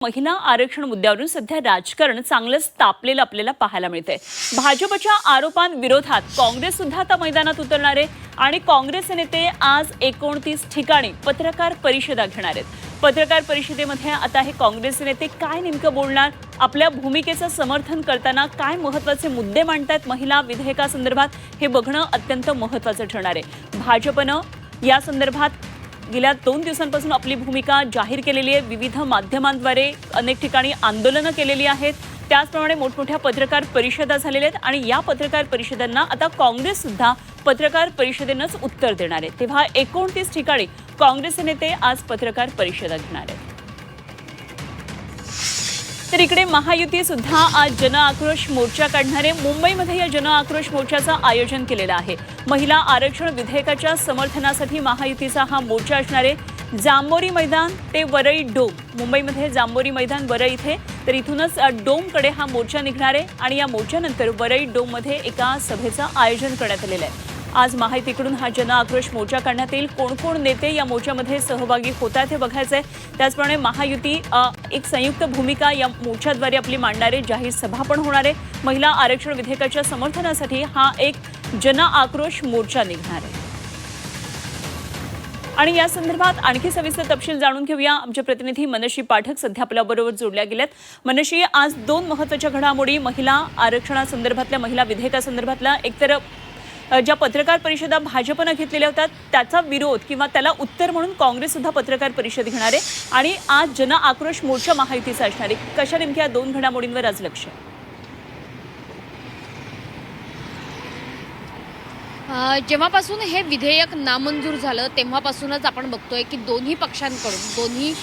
महिला आरक्षण मुद्द्यावरून सध्या राजकारण चांगलंच तापलेलं आपल्याला पाहायला मिळतंय। भाजपच्या आरोपांविरोधात काँग्रेस सुद्धा आता मैदानात उतरणार आहे आणि काँग्रेस नेते आज 29 ठिकाणी पत्रकार परिषदा घेणार आहेत। पत्रकार परिषदेमध्ये आता हे काँग्रेस नेते काय नेमकं बोलणार, आपल्या भूमिकेचं समर्थन करताना काय महत्त्वाचे मुद्दे मांडतात महिला विधेयकासंदर्भात हे बघणं अत्यंत महत्त्वाचं ठरणार आहे। भाजपनं या संदर्भात गेल्या 2 दिवसांपासून आपली भूमिका जाहीर केलेली आहे। विविध माध्यमांद्वारे अनेक ठिकाणी आंदोलनं केलेली आहेत। त्याचप्रमाणे मोठमोठ्या पत्रकार परिषदा झालेल्या आहेत आणि या पत्रकार परिषदांना आता काँग्रेस सुद्धा पत्रकार परिषदेनंच उत्तर देणार आहे। तेव्हा 29 ठिकाणी काँग्रेसचे नेते आज पत्रकार परिषदा घेणार आहेत। तर इकडे महायुती सुद्धा आज जन आक्रोश मोर्चा काढणार आहे। मुंबईमध्ये या जन आक्रोश मोर्चाचं आयोजन केलेलं आहे। महिला आरक्षण विधेयकाच्या समर्थनासाठी महायुतीचा हा मोर्चा असणार आहे। जांभोरी मैदान ते वरई डोम, मुंबईमध्ये जांभोरी मैदान वरई इथे, तर इथूनच डोमकडे हा मोर्चा निघणार आहे आणि या मोर्चानंतर वरई डोममध्ये एका सभेचं आयोजन करण्यात आलेलं आहे। आज महायुतीकडून हा जन आक्रोश मोर्चा काढण्यात येईल। कोण कोण नेते या मोर्चामध्ये सहभागी होतात हे बघायचं आहे। त्याचप्रमाणे महायुती एक संयुक्त भूमिका या मोर्चाद्वारे आपली मांडणार आहे। जाहीर सभा पण होणार आहे। महिला आरक्षण विधेयकाच्या समर्थनासाठी हा एक जन आक्रोश मोर्चा निघणार आहे। आणि या संदर्भात आणखी सविस्तर तपशील जाणून घेऊया। आमचे प्रतिनिधी मनश्री पाठक सध्या आपल्याबरोबर जोडल्या गेल्यात। मनश्री, आज 2 महत्त्वाच्या घडामोडी महिला आरक्षणासंदर्भातल्या महिला विधेयकासंदर्भातल्या एकतर ज्या पत्रकार परिषदा भाजपनं घेतलेल्या होत्या त्याचा विरोध किंवा त्याला उत्तर म्हणून काँग्रेस सुद्धा पत्रकार परिषद घेणार आहे आणि आज जन आक्रोश मोर्चा महायुतीचा असणार आहे। कशा नेमक्या 2 घडामोडींवर आज लक्ष? जेव्हापासून हे विधेयक नामंजूर झालं तेव्हापासूनच आपण बघतोय की दोन्ही पक्षांकडून दोन्ही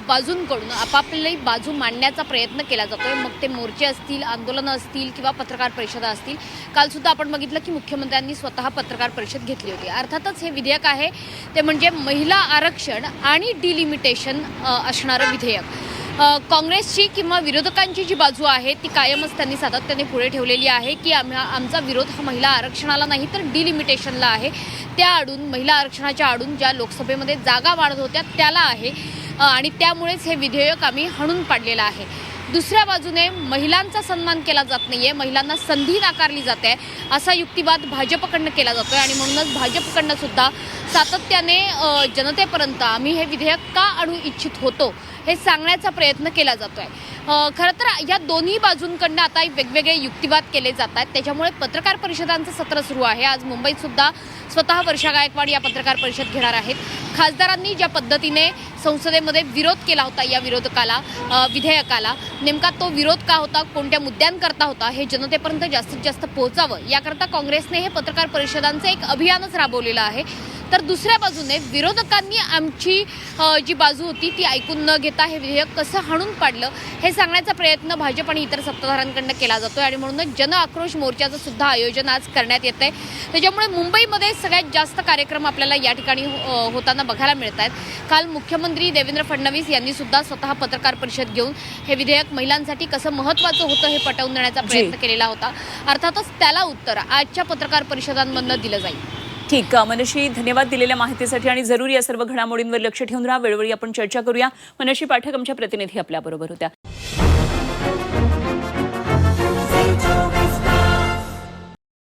बाजूंकडून आपापली बाजू मांडण्याचा प्रयत्न केला जातोय। मग ते मोर्चे असतील, आंदोलनं असतील किंवा पत्रकार परिषदा असतील। कालसुद्धा आपण बघितलं की मुख्यमंत्र्यांनी स्वतः पत्रकार परिषद घेतली होती। अर्थातच हे विधेयक आहे ते म्हणजे महिला आरक्षण आणि डिलिमिटेशन असणारं विधेयक। काँग्रेसची किंवा विरोधकांची जी बाजू आहे ती कायमच त्यांनी सातत्याने पुढे ठेवलेली आहे की आमचा विरोध हा महिला आरक्षणाला नाही तर डिलिमिटेशनला आहे। त्या आडून महिला आरक्षणाच्या आडून ज्या लोकसभेमध्ये जागा वाढत होत्या त्याला आहे आणि त्यामुळेच हे विधेयक आम्ही हाणून पाडलेलं आहे। दुसऱ्या बाजूने महिलांचा सन्मान केला जात नाहीये, महिलांना संधी नाकारली जाते असा युक्तिवाद भाजपकडनं केला जातोय आणि म्हणूनच भाजपकडनं सुद्धा सातत्याने जनतेपर्यंत आम्ही हे विधेयक का आणू इच्छित होतो हे सांगण्याचा प्रयत्न केला जातोय। खरं तर या दोन्ही बाजूंकडनं आता वेगवेगळे युक्तिवाद केले जात आहेत। त्याच्यामुळे पत्रकार परिषदांचं सत्र सुरू आहे। आज मुंबईत सुद्धा स्वतः वर्षा गायकवाड या पत्रकार परिषद घेणार आहेत। खासदारांनी ज्या पद्धतीने संसदेमध्ये विरोध केला होता या विधेयकाला, नेमका तो विरोध का होता, कोणत्या मुद्द्यांकरता होता हे जनतेपर्यंत जास्तीत जास्त पोहोचावं याकरता काँग्रेसने हे पत्रकार परिषदांचं एक अभियानच राबवलेलं आहे। तर दुसऱ्या बाजूने विरोधकांनी आमची जी बाजू होती ती ऐकून न घेता हे विधेयक कसं हाणून पाडलं हे सांगण्याचा प्रयत्न भाजप आणि इतर सत्ताधाऱ्यांकडून केला जातोय आणि म्हणूनच जन आक्रोश मोर्चाचं सुद्धा आयोजन आज करण्यात येत आहे। त्याच्यामुळे मुंबईमध्ये सगळ्यात जास्त कार्यक्रम आपल्याला या ठिकाणी होताना बघायला मिळत आहेत। काल मुख्यमंत्री देवेंद्र फडणवीस यांनी सुद्धा स्वतः पत्रकार परिषद घेऊन हे विधेयक महिलांसाठी कसं महत्त्वाचं होतं हे पटवून देण्याचा प्रयत्न केलेला होता। अर्थातच त्याला उत्तर आजच्या पत्रकार परिषदांमधून दिलं जाईल। ठीक, मनश्री, धन्यवाद दिलेल्या माहितीसाठी आणि जरूर या सर्व घडामोडींवर लक्ष ठेवून राहा। वेळोवेळी आपण चर्चा करूया। मनश्री पाठक आमच्या प्रतिनिधी आपल्याबरोबर होत्या।